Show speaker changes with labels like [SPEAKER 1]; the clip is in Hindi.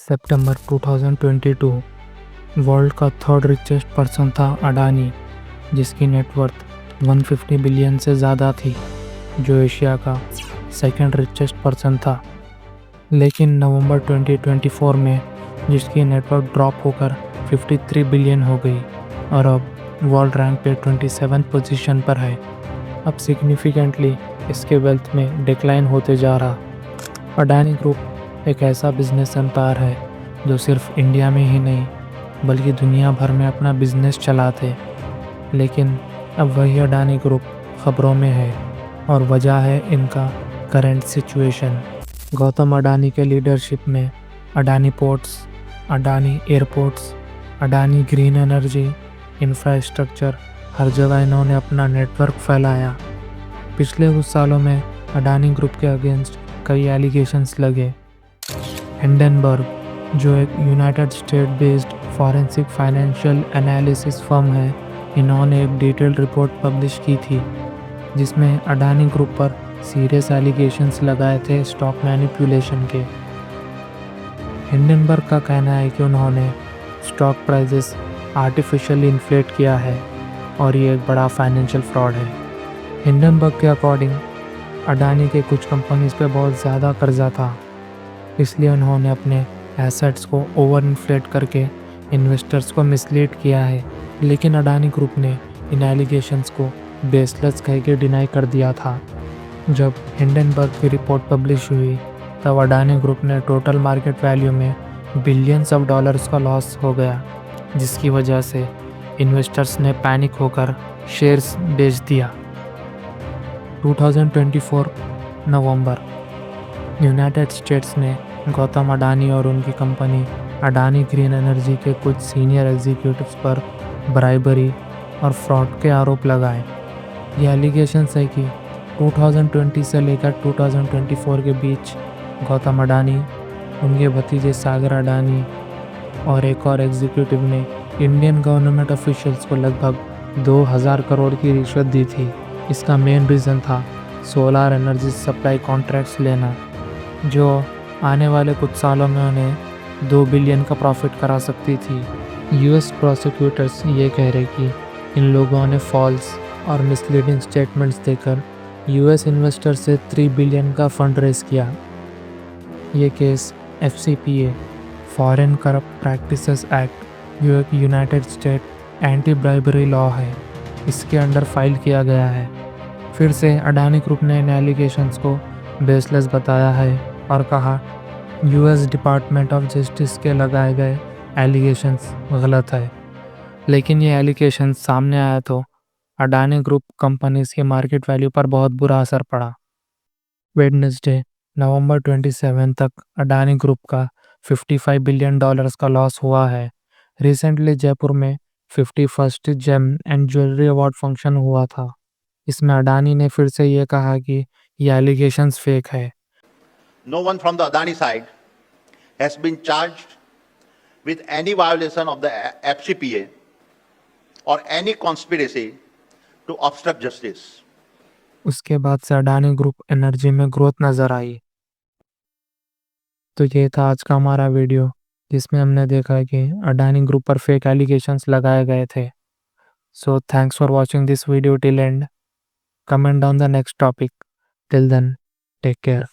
[SPEAKER 1] सितंबर 2022 वर्ल्ड का थर्ड रिचेस्ट पर्सन था अडानी, जिसकी नेटवर्थ 150 बिलियन से ज़्यादा थी, जो एशिया का सेकंड रिचेस्ट पर्सन था। लेकिन नवंबर 2024 में जिसकी नेटवर्थ ड्रॉप होकर 53 बिलियन हो गई और अब वर्ल्ड रैंक पे 27 पोजीशन पर है। अब सिग्निफिकेंटली इसके वेल्थ में डिक्लाइन होते जा रहा। अडानी ग्रुप एक ऐसा बिजनेस एम्पायर है जो सिर्फ इंडिया में ही नहीं बल्कि दुनिया भर में अपना बिजनेस चलाते। लेकिन अब वही अडानी ग्रुप खबरों में है और वजह है इनका करंट सिचुएशन। गौतम अडानी के लीडरशिप में Adani ports, Adani airports, Adani green energy, infrastructure, हर जगह इन्होंने अपना नेटवर्क फैलाया। पिछले कुछ सालों में अडानी ग्रुप के अगेंस्ट कई एलिगेशंस लगे। हिंडनबर्ग, जो एक United state based forensic financial analysis firm है, इन्होंने एक डिटेल्ड रिपोर्ट पब्लिश की थी जिसमें अडानी ग्रुप पर सीरियस एलिगेशंस लगाए थे स्टॉक मैनिपुलेशन के। हिंडनबर्ग का कहना है कि उन्होंने स्टॉक प्राइसेस आर्टिफिशियली इन्फ्लेट किया है और ये एक बड़ा फाइनेंशियल फ्रॉड है। हिंडनबर्ग के अकॉर्डिंग अडानी के कुछ कंपनीज पे बहुत ज़्यादा कर्जा था, इसलिए उन्होंने अपने एसेट्स को ओवर इन्फ्लेट करके इन्वेस्टर्स को मिसलीड किया है। लेकिन अडानी ग्रुप ने इन एलिगेशंस को बेसलेस कह के डिनाई कर दिया था। जब हिंडनबर्ग की रिपोर्ट पब्लिश हुई तब अडानी ग्रुप ने टोटल मार्केट वैल्यू में बिलियंस ऑफ डॉलर्स का लॉस हो गया, जिसकी वजह से इन्वेस्टर्स ने पैनिक होकर शेयर्स बेच दिया। 2024 नवंबर, यूनाइटेड स्टेट्स ने गौतम अडानी और उनकी कंपनी अडानी ग्रीन एनर्जी के कुछ सीनियर एग्जीक्यूटिव्स पर ब्राइबरी और फ्रॉड के आरोप लगाए। ये एलिगेशंस है कि 2020 से लेकर 2024 के बीच गौतम अडानी, उनके भतीजे सागर अडानी और एक और एग्जीक्यूटिव ने इंडियन गवर्नमेंट ऑफिशियल्स को लगभग 2000 करोड़ की रिश्वत दी थी। इसका मेन रीज़न था सोलर एनर्जी सप्लाई कॉन्ट्रैक्ट्स लेना, जो आने वाले कुछ सालों में उन्हें 2 बिलियन का प्रॉफिट करा सकती थी। यूएस प्रोसिक्यूटर्स ये कह रहे कि इन लोगों ने फॉल्स और मिसलीडिंग स्टेटमेंट्स देकर यूएस इन्वेस्टर से 3 बिलियन का फंड रेज किया। ये case FCPA, foreign corrupt practices act, जो एक United state anti bribery law है, इसके अंडर फाइल किया गया है। फिर से अडानी ग्रुप ने इन एलिगेशंस को बेसलेस बताया है और कहा यूएस डिपार्टमेंट ऑफ जस्टिस के लगाए गए एलिगेशंस गलत है। लेकिन ये एलिगेशंस सामने आया तो अडानी ग्रुप कंपनीज की मार्केट वैल्यू पर बहुत बुरा असर पड़ा। वेडनेसडे नवंबर 27 तक अडानी ग्रुप का 55 बिलियन डॉलर्स का लॉस हुआ है। रिसेंटली जयपुर में 51st gem and jewellery award function हुआ था। इसमें अडानी ने फिर से ये कहा कि ये एलिगेशंस फेक है।
[SPEAKER 2] No one from the Adani side has been charged with any violation of the FCPA or any conspiracy to obstruct justice.
[SPEAKER 1] उसके बाद से अडानी ग्रुप एनर्जी में ग्रोथ नज़र आई। तो ये था आज का हमारा वीडियो, जिसमें हमने देखा कि अडानी ग्रुप पर फेक एलिगेशंस लगाए गए थे। So thanks for watching this video till and. Comment down the next topic. Till then, take care.